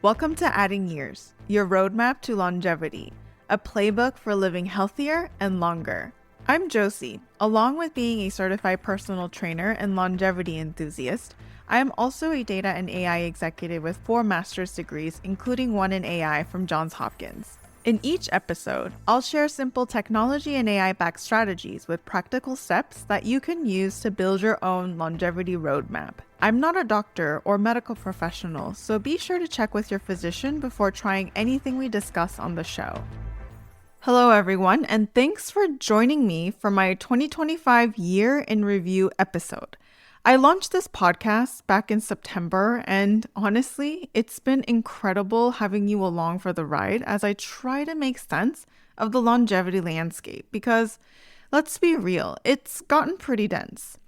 Welcome to Adding Years, your roadmap to longevity, a playbook for living healthier and longer. I'm Josie. Along with being a certified personal trainer and longevity enthusiast, I am also a data and AI executive with 4 master's degrees, including one in AI from Johns Hopkins. In each episode, I'll share simple technology and AI-backed strategies with practical steps that you can use to build your own longevity roadmap. I'm not a doctor or medical professional, so be sure to check with your physician before trying anything we discuss on the show. Hello everyone, and thanks for joining me for my 2025 Year in Review episode. I launched this podcast back in September, and honestly, it's been incredible having you along for the ride as I try to make sense of the longevity landscape because, let's be real, it's gotten pretty dense.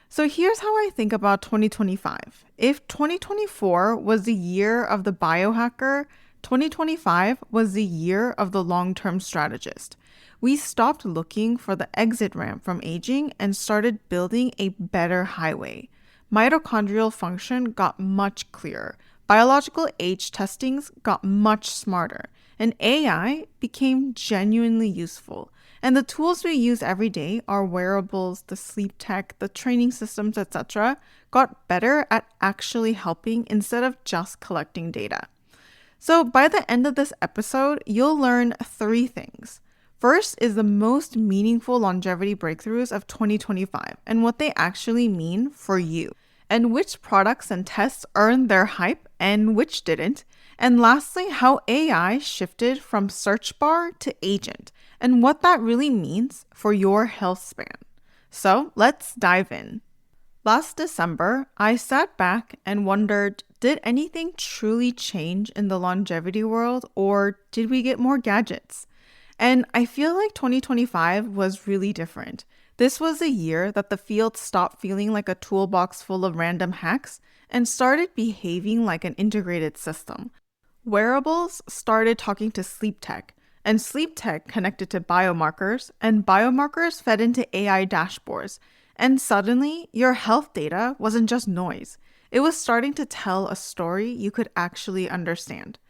So here's how I think about 2025. If 2024 was the year of the biohacker, 2025 was the year of the long-term strategist. We stopped looking for the exit ramp from aging and started building a better highway. Mitochondrial function got much clearer. Biological age testings got much smarter. And AI became genuinely useful. And the tools we use every day, our wearables, the sleep tech, the training systems, etc., got better at actually helping instead of just collecting data. So by the end of this episode, you'll learn 3 things. First is the most meaningful longevity breakthroughs of 2025 and what they actually mean for you, and which products and tests earned their hype and which didn't. And lastly, how AI shifted from search bar to agent and what that really means for your health span. So let's dive in. Last December, I sat back and wondered, did anything truly change in the longevity world, or did we get more gadgets? And I feel like 2025 was really different. This was a year that the field stopped feeling like a toolbox full of random hacks and started behaving like an integrated system. Wearables started talking to sleep tech, and sleep tech connected to biomarkers, and biomarkers fed into AI dashboards. And suddenly, your health data wasn't just noise. It was starting to tell a story you could actually understand.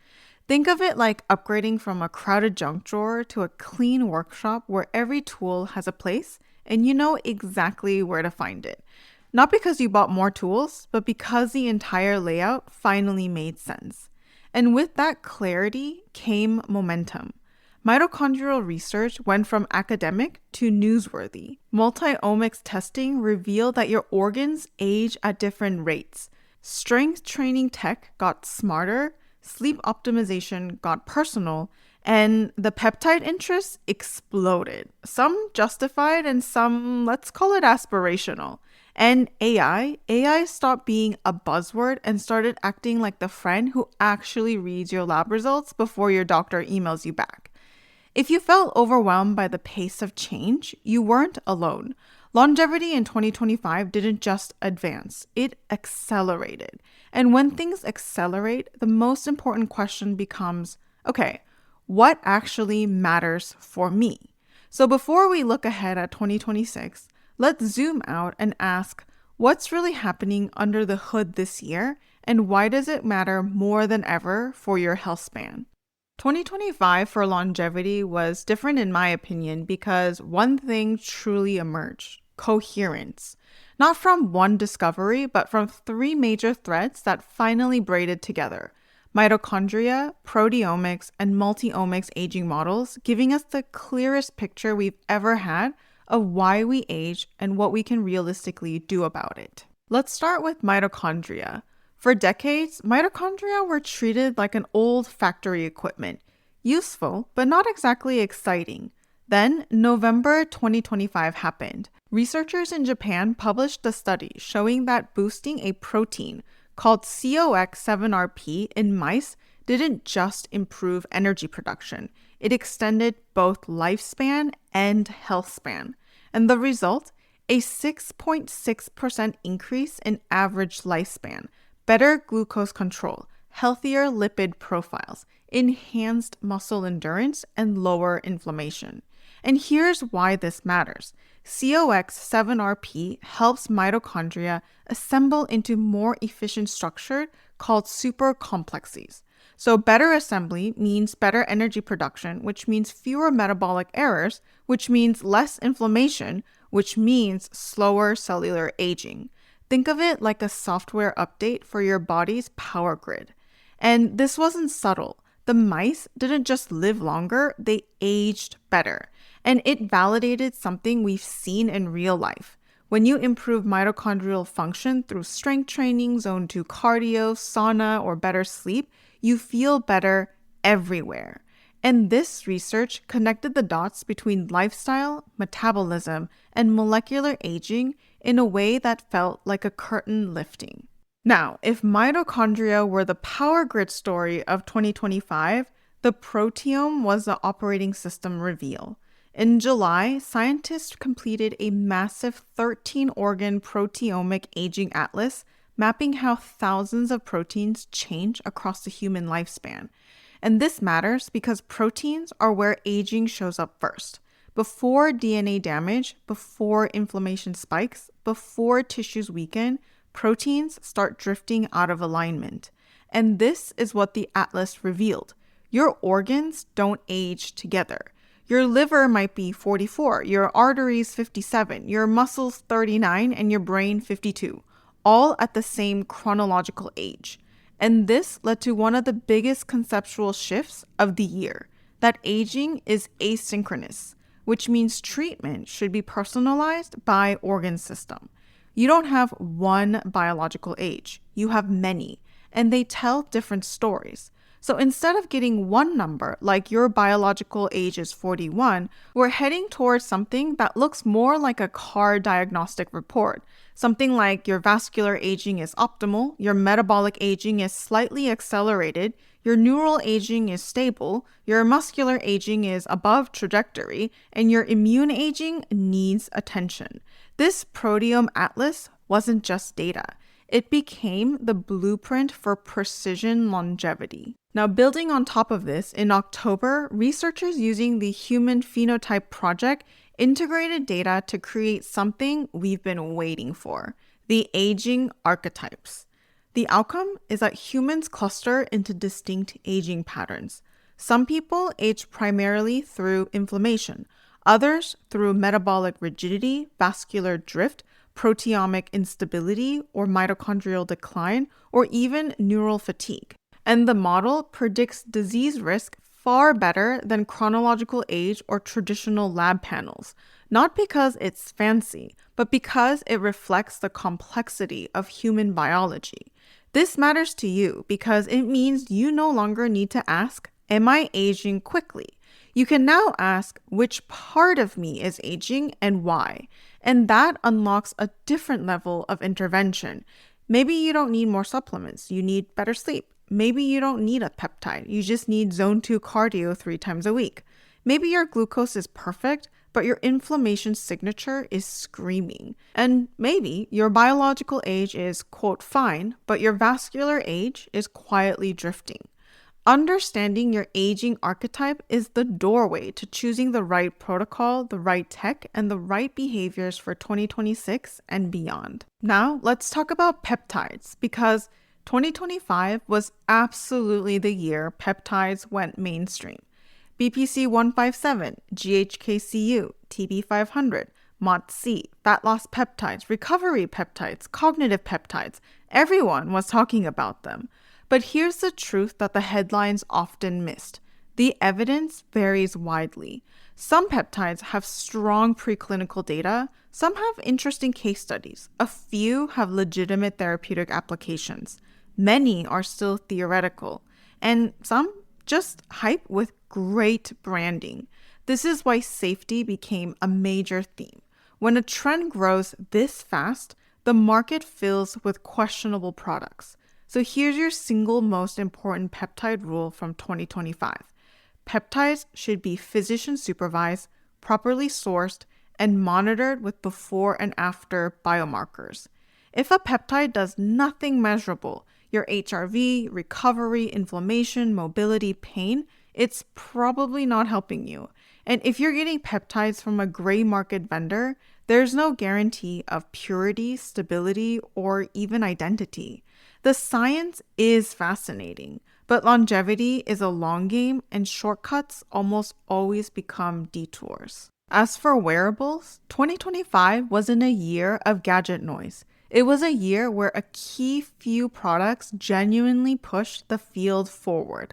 Think of it like upgrading from a crowded junk drawer to a clean workshop where every tool has a place and you know exactly where to find it. Not because you bought more tools, but because the entire layout finally made sense. And with that clarity came momentum. Mitochondrial research went from academic to newsworthy. Multi-omics testing revealed that your organs age at different rates. Strength training tech got smarter, sleep optimization got personal, and the peptide interest exploded. Some justified and some, let's call it aspirational. And AI stopped being a buzzword and started acting like the friend who actually reads your lab results before your doctor emails you back. If you felt overwhelmed by the pace of change, you weren't alone. Longevity in 2025 didn't just advance, it accelerated. And when things accelerate, the most important question becomes, okay, what actually matters for me? So before we look ahead at 2026, let's zoom out and ask, what's really happening under the hood this year, and why does it matter more than ever for your health span? 2025 for longevity was different in my opinion because one thing truly emerged: coherence. Not from one discovery, but from 3 major threads that finally braided together: mitochondria, proteomics, and multi-omics aging models, giving us the clearest picture we've ever had of why we age and what we can realistically do about it. Let's start with mitochondria. For decades, mitochondria were treated like an old factory equipment. Useful, but not exactly exciting. Then, November 2025 happened. Researchers in Japan published a study showing that boosting a protein called COX-7RP in mice didn't just improve energy production. It extended both lifespan and health span. And the result? A 6.6% increase in average lifespan, better glucose control, healthier lipid profiles, enhanced muscle endurance, and lower inflammation. And here's why this matters. COX-7RP helps mitochondria assemble into more efficient structure called supercomplexes. So better assembly means better energy production, which means fewer metabolic errors, which means less inflammation, which means slower cellular aging. Think of it like a software update for your body's power grid. And this wasn't subtle. The mice didn't just live longer, they aged better. And it validated something we've seen in real life. When you improve mitochondrial function through strength training, zone 2 cardio, sauna, or better sleep, you feel better everywhere. And this research connected the dots between lifestyle, metabolism, and molecular aging in a way that felt like a curtain lifting. Now, if mitochondria were the power grid story of 2025, the proteome was the operating system reveal. In July, scientists completed a massive 13-organ proteomic aging atlas mapping how thousands of proteins change across the human lifespan. And this matters because proteins are where aging shows up first. Before DNA damage, before inflammation spikes, before tissues weaken, proteins start drifting out of alignment. And this is what the atlas revealed. Your organs don't age together. Your liver might be 44, your arteries 57, your muscles 39, and your brain 52, all at the same chronological age. And this led to one of the biggest conceptual shifts of the year, that aging is asynchronous, which means treatment should be personalized by organ system. You don't have one biological age, you have many, and they tell different stories. So instead of getting one number, like your biological age is 41, we're heading towards something that looks more like a car diagnostic report. Something like your vascular aging is optimal, your metabolic aging is slightly accelerated, your neural aging is stable, your muscular aging is above trajectory, and your immune aging needs attention. This proteome atlas wasn't just data. It became the blueprint for precision longevity. Now, building on top of this, in October, researchers using the Human Phenotype Project integrated data to create something we've been waiting for, the aging archetypes. The outcome is that humans cluster into distinct aging patterns. Some people age primarily through inflammation, others through metabolic rigidity, vascular drift, proteomic instability, or mitochondrial decline, or even neural fatigue. And the model predicts disease risk far better than chronological age or traditional lab panels, not because it's fancy, but because it reflects the complexity of human biology. This matters to you because it means you no longer need to ask, am I aging quickly? You can now ask, which part of me is aging and why? And that unlocks a different level of intervention. Maybe you don't need more supplements, you need better sleep. Maybe you don't need a peptide, you just need zone 2 cardio 3 times a week. Maybe your glucose is perfect, but your inflammation signature is screaming. And maybe your biological age is, quote, fine, but your vascular age is quietly drifting. Understanding your aging archetype is the doorway to choosing the right protocol, the right tech, and the right behaviors for 2026 and beyond. Now, let's talk about peptides, because 2025 was absolutely the year peptides went mainstream. BPC 157, GHKCU, TB500, MOTS-C, fat loss peptides, recovery peptides, cognitive peptides, everyone was talking about them. But here's the truth that the headlines often missed. The evidence varies widely. Some peptides have strong preclinical data, some have interesting case studies, a few have legitimate therapeutic applications. Many are still theoretical, and some just hype with great branding. This is why safety became a major theme. When a trend grows this fast, the market fills with questionable products. So here's your single most important peptide rule from 2025. Peptides should be physician supervised, properly sourced, and monitored with before and after biomarkers. If a peptide does nothing measurable, your HRV, recovery, inflammation, mobility, pain, it's probably not helping you. And if you're getting peptides from a gray market vendor, there's no guarantee of purity, stability, or even identity. The science is fascinating, but longevity is a long game and shortcuts almost always become detours. As for wearables, 2025 wasn't a year of gadget noise. It was a year where a key few products genuinely pushed the field forward.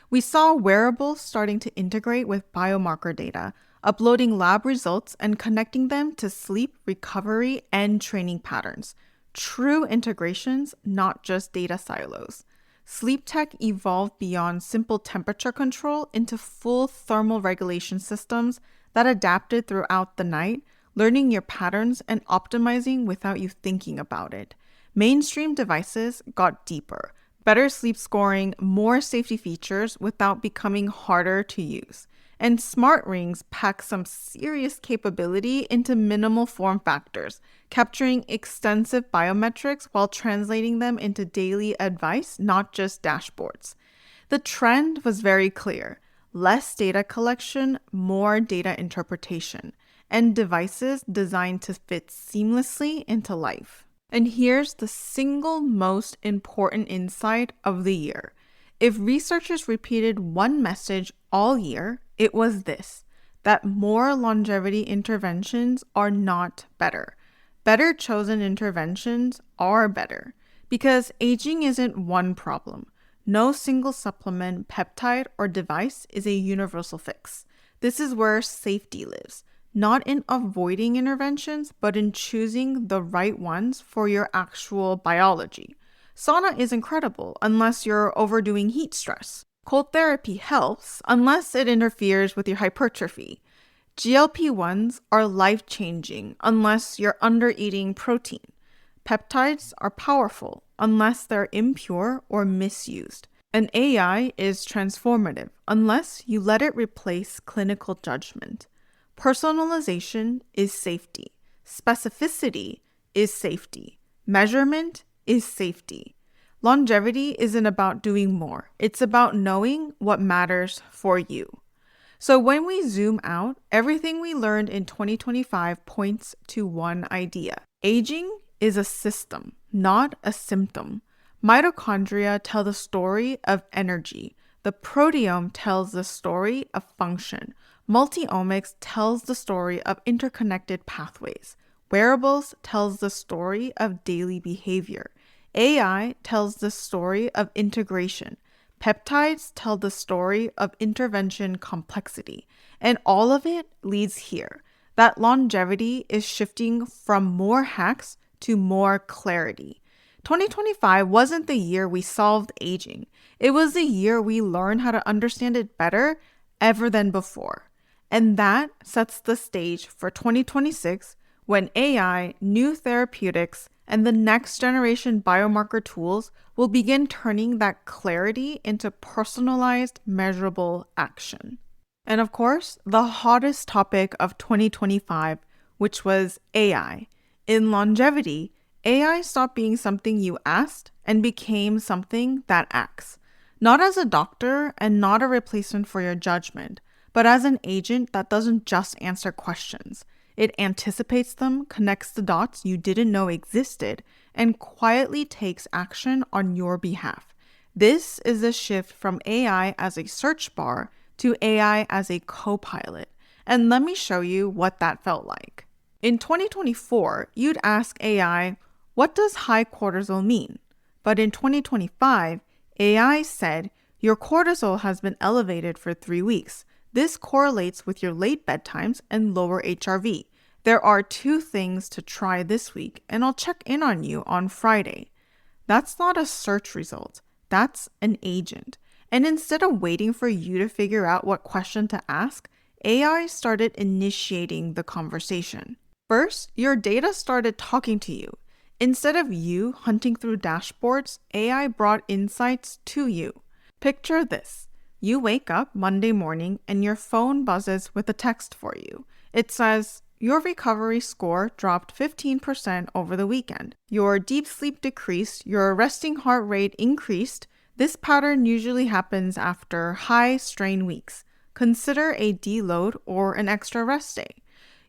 We saw wearables starting to integrate with biomarker data, uploading lab results and connecting them to sleep, recovery, and training patterns. True integrations, not just data silos. Sleep tech evolved beyond simple temperature control into full thermal regulation systems that adapted throughout the night, learning your patterns and optimizing without you thinking about it. Mainstream devices got deeper, better sleep scoring, more safety features without becoming harder to use. And smart rings pack some serious capability into minimal form factors, capturing extensive biometrics while translating them into daily advice, not just dashboards. The trend was very clear. Less data collection, more data interpretation, and devices designed to fit seamlessly into life. And here's the single most important insight of the year. If researchers repeated one message all year, it was this: that more longevity interventions are not better. Better chosen interventions are better, because aging isn't one problem. No single supplement, peptide, or device is a universal fix. This is where safety lives, not in avoiding interventions, but in choosing the right ones for your actual biology. Sauna is incredible unless you're overdoing heat stress. Cold therapy helps unless it interferes with your hypertrophy. GLP-1s are life-changing unless you're under-eating protein. Peptides are powerful unless they're impure or misused. And AI is transformative unless you let it replace clinical judgment. Personalization is safety. Specificity is safety. Measurement is safety. Longevity isn't about doing more. It's about knowing what matters for you. So when we zoom out, everything we learned in 2025 points to one idea. Aging is a system, not a symptom. Mitochondria tell the story of energy. The proteome tells the story of function. Multiomics tells the story of interconnected pathways. Wearables tells the story of daily behavior. AI tells the story of integration. Peptides tell the story of intervention complexity. And all of it leads here, that longevity is shifting from more hacks to more clarity. 2025 wasn't the year we solved aging. It was the year we learned how to understand it better ever than before. And that sets the stage for 2026, when AI, new therapeutics, and the next generation biomarker tools will begin turning that clarity into personalized, measurable action. And of course, the hottest topic of 2025, which was AI. In longevity, AI stopped being something you asked and became something that acts. Not as a doctor and not a replacement for your judgment, but as an agent that doesn't just answer questions. It anticipates them, connects the dots you didn't know existed, and quietly takes action on your behalf. This is a shift from AI as a search bar to AI as a co-pilot. And let me show you what that felt like. In 2024, you'd ask AI, what does high cortisol mean? But in 2025, AI said, your cortisol has been elevated for 3 weeks. This correlates with your late bedtimes and lower HRV. There are 2 things to try this week, and I'll check in on you on Friday. That's not a search result. That's an agent. And instead of waiting for you to figure out what question to ask, AI started initiating the conversation. First, your data started talking to you. Instead of you hunting through dashboards, AI brought insights to you. Picture this. You wake up Monday morning and your phone buzzes with a text for you. It says, your recovery score dropped 15% over the weekend. Your deep sleep decreased, your resting heart rate increased. This pattern usually happens after high strain weeks. Consider a deload or an extra rest day.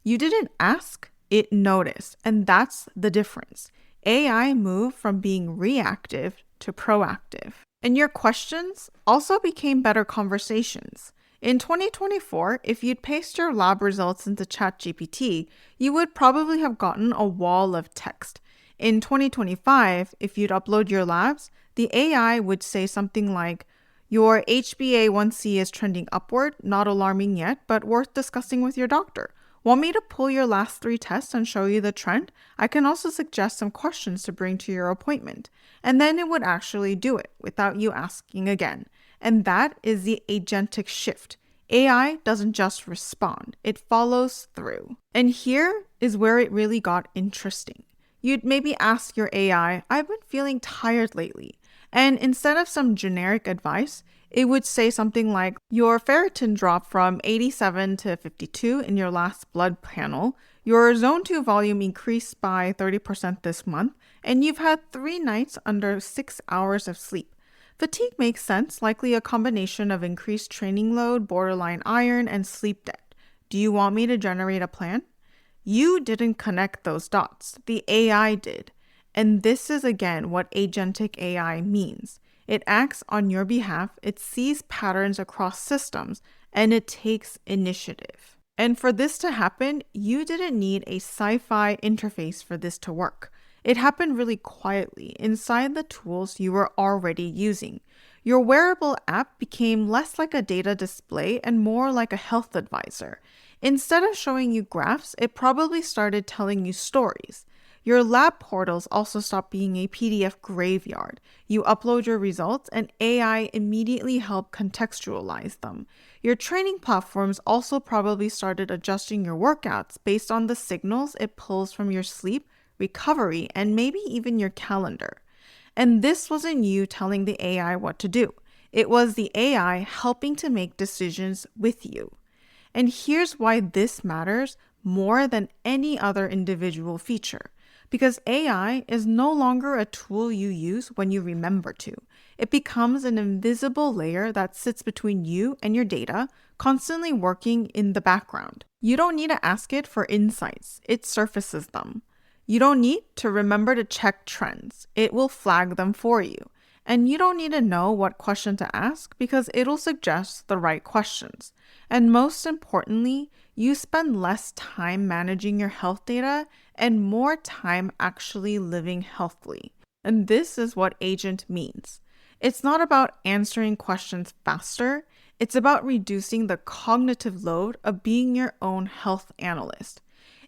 You didn't ask, it noticed, and that's the difference. AI moved from being reactive to proactive. And your questions also became better conversations. In 2024, if you'd paste your lab results into ChatGPT, you would probably have gotten a wall of text. In 2025, if you'd upload your labs, the AI would say something like, your HbA1c is trending upward, not alarming yet, but worth discussing with your doctor. Want me to pull your last 3 tests and show you the trend? I can also suggest some questions to bring to your appointment. And then it would actually do it without you asking again. And that is the agentic shift. AI doesn't just respond, it follows through. And here is where it really got interesting. You'd maybe ask your AI, I've been feeling tired lately. And instead of some generic advice, it would say something like, your ferritin dropped from 87 to 52 in your last blood panel, your zone 2 volume increased by 30% this month, and you've had 3 nights under 6 hours of sleep. Fatigue makes sense, likely a combination of increased training load, borderline iron, and sleep debt. Do you want me to generate a plan? You didn't connect those dots. The AI did. And this is again what agentic AI means. It acts on your behalf, it sees patterns across systems, and it takes initiative. And for this to happen, you didn't need a sci-fi interface for this to work. It happened really quietly inside the tools you were already using. Your wearable app became less like a data display and more like a health advisor. Instead of showing you graphs, it probably started telling you stories. Your lab portals also stopped being a PDF graveyard. You upload your results and AI immediately help contextualize them. Your training platforms also probably started adjusting your workouts based on the signals it pulls from your sleep, recovery, and maybe even your calendar. And this wasn't you telling the AI what to do. It was the AI helping to make decisions with you. And here's why this matters more than any other individual feature. Because AI is no longer a tool you use when you remember to. It becomes an invisible layer that sits between you and your data, constantly working in the background. You don't need to ask it for insights, it surfaces them. You don't need to remember to check trends, it will flag them for you. And you don't need to know what question to ask because it'll suggest the right questions. And most importantly, you spend less time managing your health data and more time actually living healthily. And this is what agent means. It's not about answering questions faster, it's about reducing the cognitive load of being your own health analyst.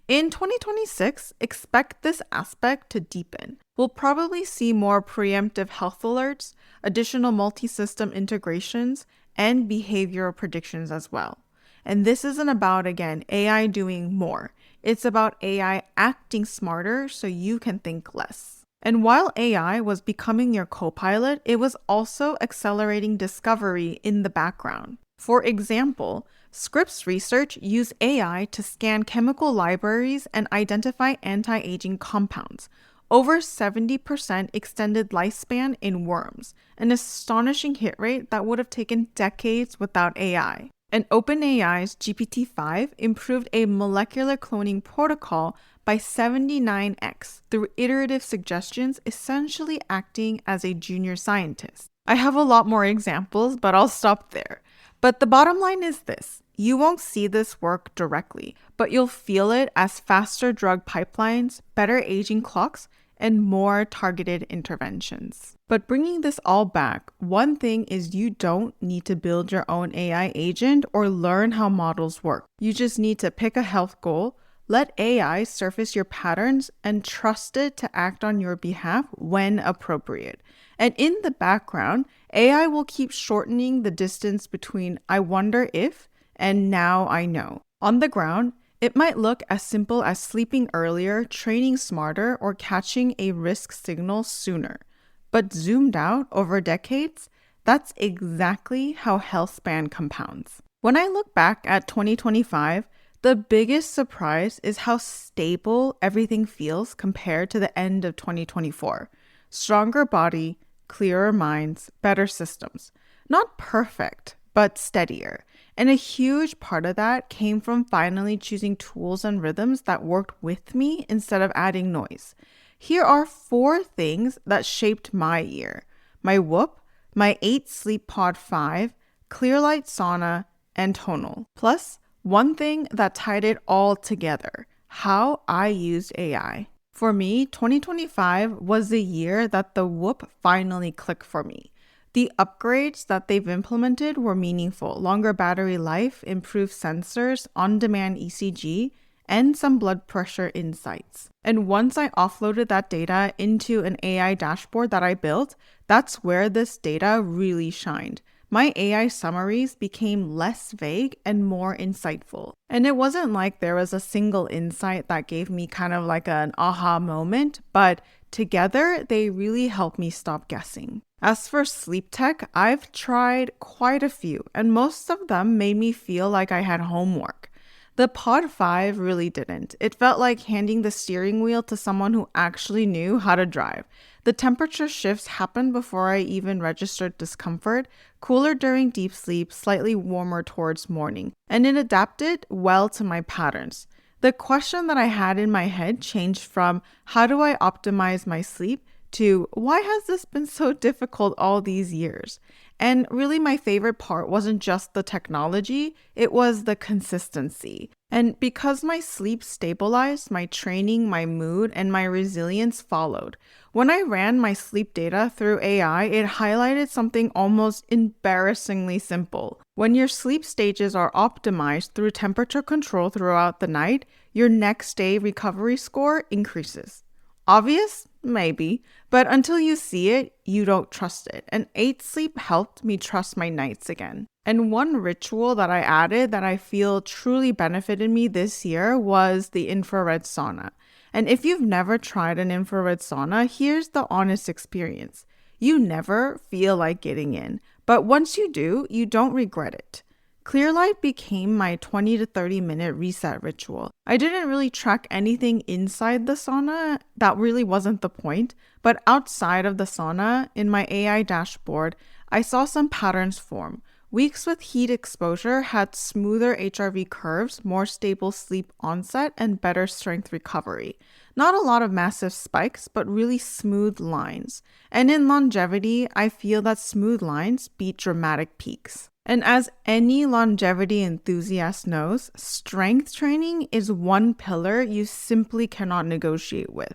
In 2026, expect this aspect to deepen. We'll probably see more preemptive health alerts, additional multi-system integrations, and behavioral predictions as well. And this isn't about, again, AI doing more. It's about AI acting smarter so you can think less. And while AI was becoming your co-pilot, it was also accelerating discovery in the background. For example, Scripps Research used AI to scan chemical libraries and identify anti-aging compounds. Over 70% extended lifespan in worms, an astonishing hit rate that would have taken decades without AI. And OpenAI's GPT-5 improved a molecular cloning protocol by 79x through iterative suggestions, essentially acting as a junior scientist. I have a lot more examples, but I'll stop there. But the bottom line is this. You won't see this work directly, but you'll feel it as faster drug pipelines, better aging clocks, and more targeted interventions. But bringing this all back, one thing is you don't need to build your own AI agent or learn how models work. You just need to pick a health goal, let AI surface your patterns, and trust it to act on your behalf when appropriate. And in the background, AI will keep shortening the distance between I wonder if and now I know. On the ground, it might look as simple as sleeping earlier, training smarter, or catching a risk signal sooner. But zoomed out over decades, that's exactly how health span compounds. When I look back at 2025, the biggest surprise is how stable everything feels compared to the end of 2024. Stronger body, clearer minds, better systems. Not perfect, but steadier. And a huge part of that came from finally choosing tools and rhythms that worked with me instead of adding noise. Here are 4 things that shaped my year. my Whoop, my 8 Sleep Pod 5, Clear Light Sauna, and Tonal. Plus, one thing that tied it all together, how I used AI. For me, 2025 was the year that the Whoop finally clicked for me. The upgrades that they've implemented were meaningful. Longer battery life, improved sensors, on-demand ECG, and some blood pressure insights. And once I offloaded that data into an AI dashboard that I built, that's where this data really shined. My AI summaries became less vague and more insightful. And it wasn't like there was a single insight that gave me kind of like an aha moment, but together they really helped me stop guessing. As for sleep tech, I've tried quite a few, and most of them made me feel like I had homework. The Pod 5 really didn't. It felt like handing the steering wheel to someone who actually knew how to drive. The temperature shifts happened before I even registered discomfort, cooler during deep sleep, slightly warmer towards morning, and it adapted well to my patterns. The question that I had in my head changed from how do I optimize my sleep to why has this been so difficult all these years? And really my favorite part wasn't just the technology, it was the consistency. And because my sleep stabilized, my training, my mood, and my resilience followed. When I ran my sleep data through AI, it highlighted something almost embarrassingly simple. When your sleep stages are optimized through temperature control throughout the night, your next day recovery score increases. Obvious? Maybe. But until you see it, you don't trust it. And 8 Sleep helped me trust my nights again. And one ritual that I added that I feel truly benefited me this year was the infrared sauna. And if you've never tried an infrared sauna, here's the honest experience. You never feel like getting in, but once you do, you don't regret it. Clear light became my 20 to 30 minute reset ritual. I didn't really track anything inside the sauna, that really wasn't the point, but outside of the sauna, in my AI dashboard, I saw some patterns form. Weeks with heat exposure had smoother HRV curves, more stable sleep onset, and better strength recovery. Not a lot of massive spikes, but really smooth lines. And in longevity, I feel that smooth lines beat dramatic peaks. And as any longevity enthusiast knows, strength training is one pillar you simply cannot negotiate with.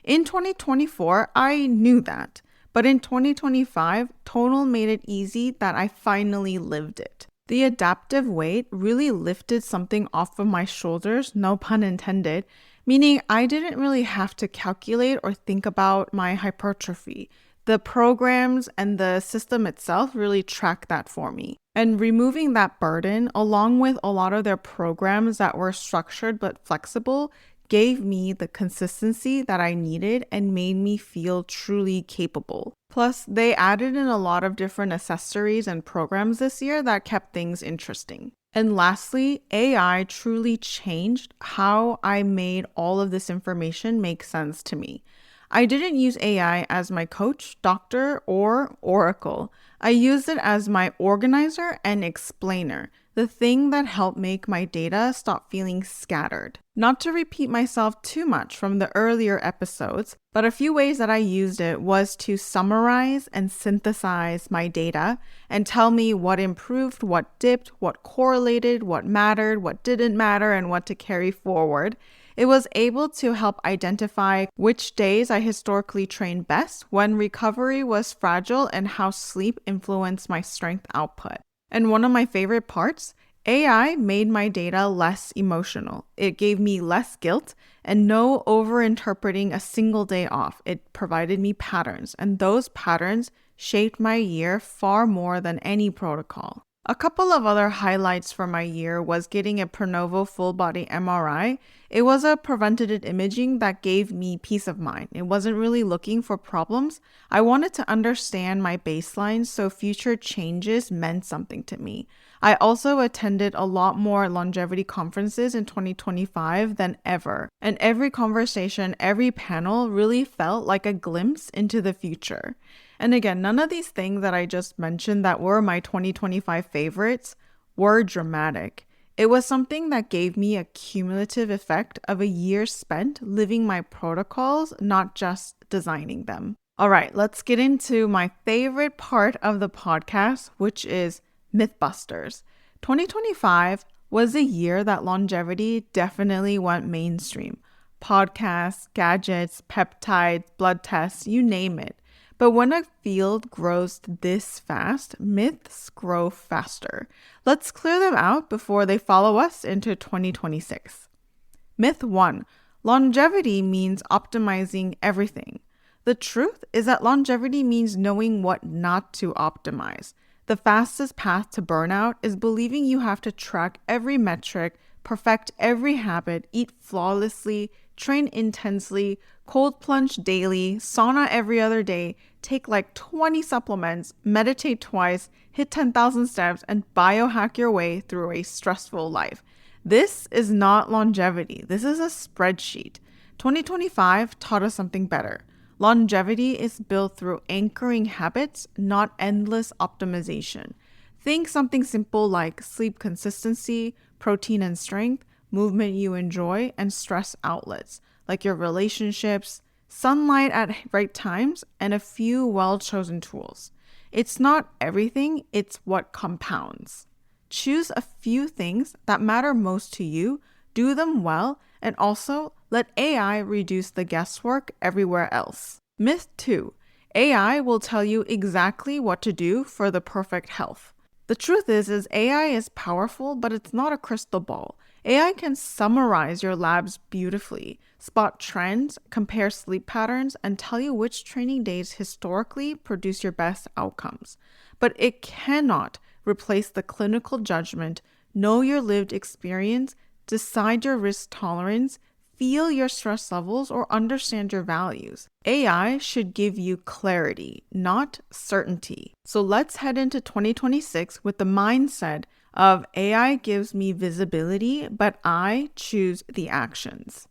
In 2024, I knew that. But in 2025, Tonal made it easy that I finally lived it. The adaptive weight really lifted something off of my shoulders, no pun intended, meaning I didn't really have to calculate or think about my hypertrophy. The programs and the system itself really track that for me. And removing that burden, along with a lot of their programs that were structured but flexible, gave me the consistency that I needed and made me feel truly capable. Plus, they added in a lot of different accessories and programs this year that kept things interesting. And lastly, AI truly changed how I made all of this information make sense to me. I didn't use AI as my coach, doctor, or oracle. I used it as my organizer and explainer, the thing that helped make my data stop feeling scattered. Not to repeat myself too much from the earlier episodes, but a few ways that I used it was to summarize and synthesize my data and tell me what improved, what dipped, what correlated, what mattered, what didn't matter, and what to carry forward. It was able to help identify which days I historically trained best, when recovery was fragile, and how sleep influenced my strength output. And one of my favorite parts, AI made my data less emotional. It gave me less guilt and no overinterpreting a single day off. It provided me patterns, and those patterns shaped my year far more than any protocol. A couple of other highlights for my year was getting a Pronovo full body MRI. It was a preventative imaging that gave me peace of mind. It wasn't really looking for problems. I wanted to understand my baseline so future changes meant something to me. I also attended a lot more longevity conferences in 2025 than ever. And every conversation, every panel really felt like a glimpse into the future. And again, none of these things that I just mentioned that were my 2025 favorites were dramatic. It was something that gave me a cumulative effect of a year spent living my protocols, not just designing them. All right, let's get into my favorite part of the podcast, which is mythbusters. 2025 was a year that longevity definitely went mainstream. Podcasts, gadgets, peptides, blood tests, you name it. But when a field grows this fast, myths grow faster. Let's clear them out before they follow us into 2026. Myth 1. Longevity means optimizing everything. The truth is that longevity means knowing what not to optimize. The fastest path to burnout is believing you have to track every metric, perfect every habit, eat flawlessly, train intensely, cold plunge daily, sauna every other day, take like 20 supplements, meditate twice, hit 10,000 steps, and biohack your way through a stressful life. This is not longevity. This is a spreadsheet. 2025 taught us something better. Longevity is built through anchoring habits, not endless optimization. Think something simple like sleep consistency, protein and strength, movement you enjoy, and stress outlets, like your relationships, sunlight at right times, and a few well-chosen tools. It's not everything, it's what compounds. Choose a few things that matter most to you, do them well, and also let AI reduce the guesswork everywhere else. Myth 2. AI will tell you exactly what to do for the perfect health. The truth is AI is powerful, but it's not a crystal ball. AI can summarize your labs beautifully, spot trends, compare sleep patterns, and tell you which training days historically produce your best outcomes. But it cannot replace the clinical judgment, know your lived experience, decide your risk tolerance, feel your stress levels, or understand your values. AI should give you clarity, not certainty. So let's head into 2026 with the mindset of AI gives me visibility, but I choose the actions.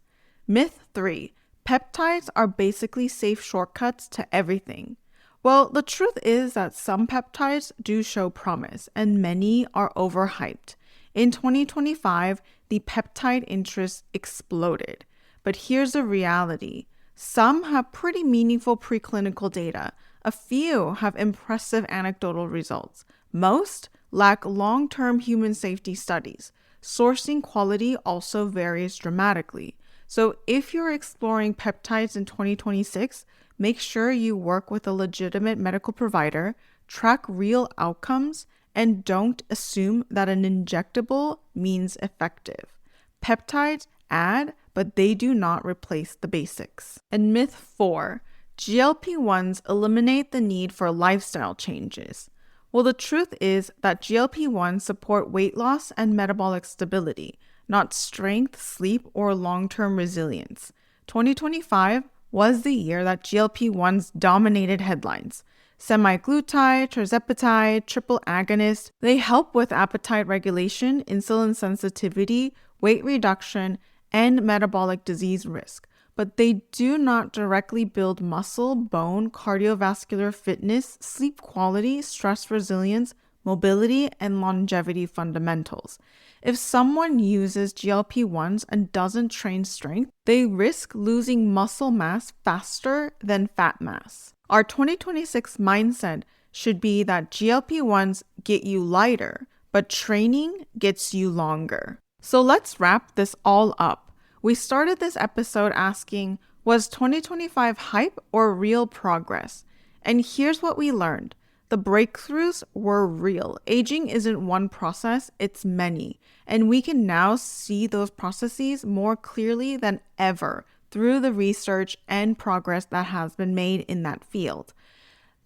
Myth 3. Peptides are basically safe shortcuts to everything. Well, the truth is that some peptides do show promise, and many are overhyped. In 2025, the peptide interest exploded. But here's the reality. Some have pretty meaningful preclinical data. A few have impressive anecdotal results. Most lack long-term human safety studies. Sourcing quality also varies dramatically. So if you're exploring peptides in 2026, make sure you work with a legitimate medical provider, track real outcomes, and don't assume that an injectable means effective. Peptides add, but they do not replace the basics. And myth 4, GLP-1s eliminate the need for lifestyle changes. Well, the truth is that GLP-1s support weight loss and metabolic stability, not strength, sleep, or long-term resilience. 2025 was the year that GLP-1s dominated headlines. Semaglutide, tirzepatide, triple agonist, they help with appetite regulation, insulin sensitivity, weight reduction, and metabolic disease risk, but they do not directly build muscle, bone, cardiovascular fitness, sleep quality, stress resilience, mobility, and longevity fundamentals. If someone uses GLP-1s and doesn't train strength, they risk losing muscle mass faster than fat mass. Our 2026 mindset should be that GLP-1s get you lighter, but training gets you longer. So let's wrap this all up. We started this episode asking, was 2025 hype or real progress? And here's what we learned. The breakthroughs were real. Aging isn't one process, it's many. And we can now see those processes more clearly than ever through the research and progress that has been made in that field.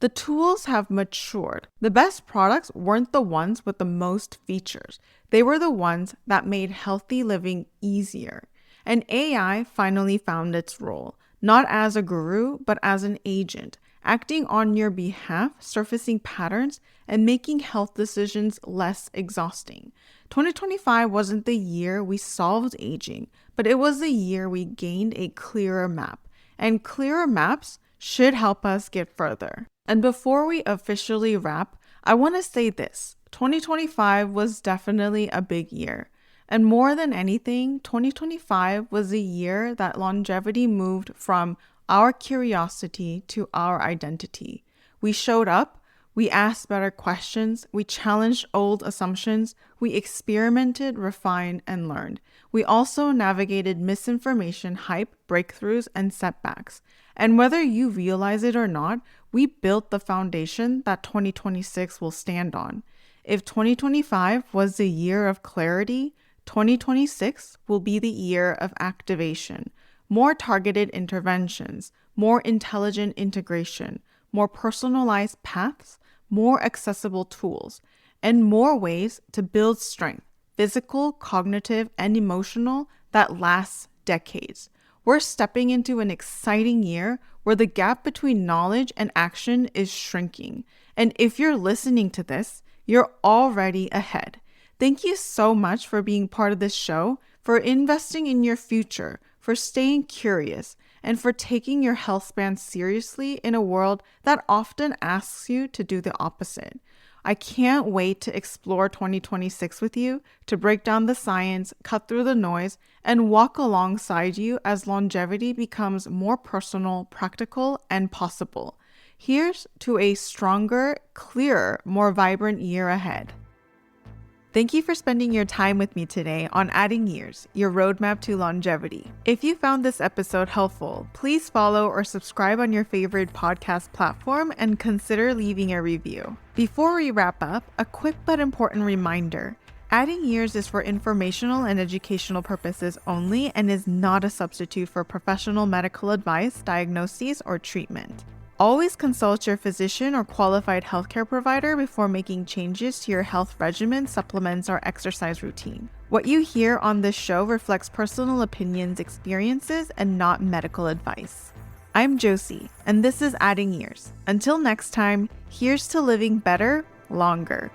The tools have matured. The best products weren't the ones with the most features. They were the ones that made healthy living easier. And AI finally found its role, not as a guru, but as an agent, acting on your behalf, surfacing patterns, and making health decisions less exhausting. 2025 wasn't the year we solved aging, but it was the year we gained a clearer map. And clearer maps should help us get further. And before we officially wrap, I want to say this. 2025 was definitely a big year. And more than anything, 2025 was the year that longevity moved from our curiosity to our identity. We showed up, we asked better questions, we challenged old assumptions, we experimented, refined, and learned. We also navigated misinformation, hype, breakthroughs, and setbacks. And whether you realize it or not, we built the foundation that 2026 will stand on. If 2025 was the year of clarity, 2026 will be the year of activation. More targeted interventions, more intelligent integration, more personalized paths, more accessible tools, and more ways to build strength, physical, cognitive, and emotional, that lasts decades. We're stepping into an exciting year where the gap between knowledge and action is shrinking. And if you're listening to this, you're already ahead. Thank you so much for being part of this show, for investing in your future, for staying curious, and for taking your health span seriously in a world that often asks you to do the opposite. I can't wait to explore 2026 with you, to break down the science, cut through the noise, and walk alongside you as longevity becomes more personal, practical, and possible. Here's to a stronger, clearer, more vibrant year ahead. Thank you for spending your time with me today on Adding Years, your roadmap to longevity. If you found this episode helpful, please follow or subscribe on your favorite podcast platform and consider leaving a review. Before we wrap up, a quick but important reminder. Adding Years is for informational and educational purposes only and is not a substitute for professional medical advice, diagnoses, or treatment. Always consult your physician or qualified healthcare provider before making changes to your health regimen, supplements, or exercise routine. What you hear on this show reflects personal opinions, experiences, and not medical advice. I'm Josie, and this is Adding Years. Until next time, here's to living better, longer.